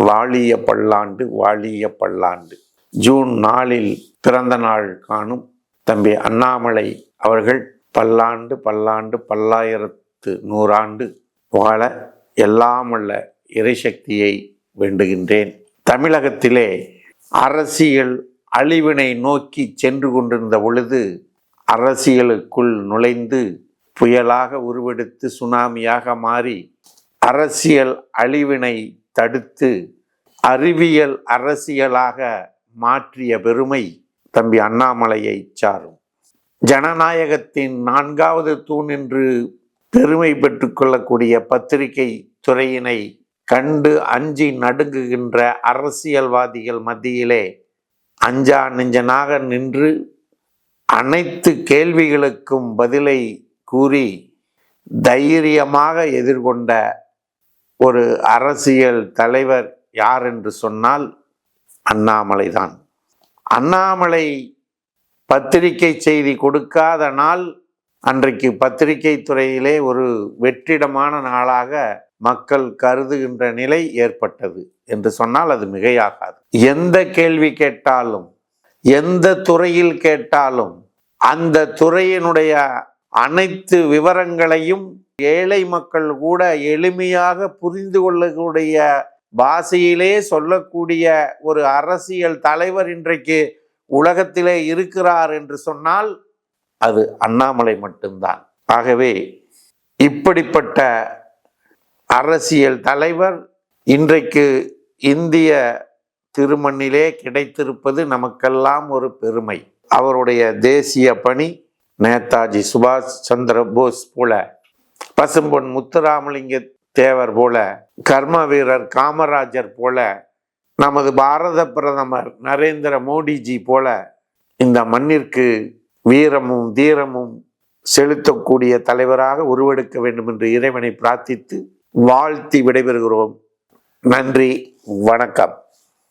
வாழிய பல்லாண்டு வாழிய பல்லாண்டு. ஜூன் 4 பிறந்த நாள் காணும் தம்பி அண்ணாமலை அவர்கள் பல்லாண்டு பல்லாண்டு பல்லாயிரத்து நூறாண்டு வாழ எல்லாமுள்ள இறைசக்தியை வேண்டுகின்றேன். தமிழகத்திலே அரசியல் அழிவினை நோக்கி சென்று கொண்டிருந்த பொழுது அரசியலுக்குள் நுழைந்து புயலாக உருவெடுத்து சுனாமியாக மாறி அரசியல் அழிவினை தடுத்து அறிவியல் அரசியலாக மாற்றிய பெருமை தம்பி அண்ணாமலையை சாரும். ஜனநாயகத்தின் 4வது தூண் என்று பெருமை பெற்று கொள்ளக்கூடிய பத்திரிகை துறையினை கண்டு அஞ்சி நடுங்குகின்ற அரசியல்வாதிகள் மத்தியிலே அஞ்சா நெஞ்சனாக நின்று அனைத்து கேள்விகளுக்கும் பதிலை கூறி தைரியமாக எதிர்கொண்ட ஒரு அரசியல் தலைவர் யார் என்று சொன்னால் அண்ணாமலை தான். அண்ணாமலை பத்திரிகை செய்தி கொடுக்காத நாள் அன்றைக்கு பத்திரிகை துறையிலே ஒரு வெற்றிடமான நாளாக மக்கள் கருதுகின்ற நிலை ஏற்பட்டது என்று சொன்னால் அது மிகையாகாது. எந்த கேள்வி கேட்டாலும் எந்த துறையில் கேட்டாலும் அந்த துறையினுடைய அனைத்து விவரங்களையும் ஏழை மக்கள் கூட எளிமையாக புரிந்து கொள்ளக்கூடிய பாஷையிலே சொல்லக்கூடிய ஒரு அரசியல் தலைவர் இன்றைக்கு உலகத்திலே இருக்கிறார் என்று சொன்னால் அது அண்ணாமலை மட்டும்தான். ஆகவே இப்படிப்பட்ட அரசியல் தலைவர் இன்றைக்கு இந்திய திருமண்ணிலே கிடைத்திருப்பது நமக்கெல்லாம் ஒரு பெருமை. அவருடைய தேசிய பணி நேதாஜி சுபாஷ் சந்திர போஸ் போல, பசும்பொன் முத்துராமலிங்க தேவர் போல, கர்ம வீரர் காமராஜர் போல, நமது பாரத பிரதமர் நரேந்திர மோடிஜி போல இந்த மண்ணிற்கு வீரமும் தீரமும் செலுத்தக்கூடிய தலைவராக உருவெடுக்க வேண்டும் என்று இறைவனை பிரார்த்தித்து வாழ்த்தி விடைபெறுகிறோம். நன்றி, வணக்கம்.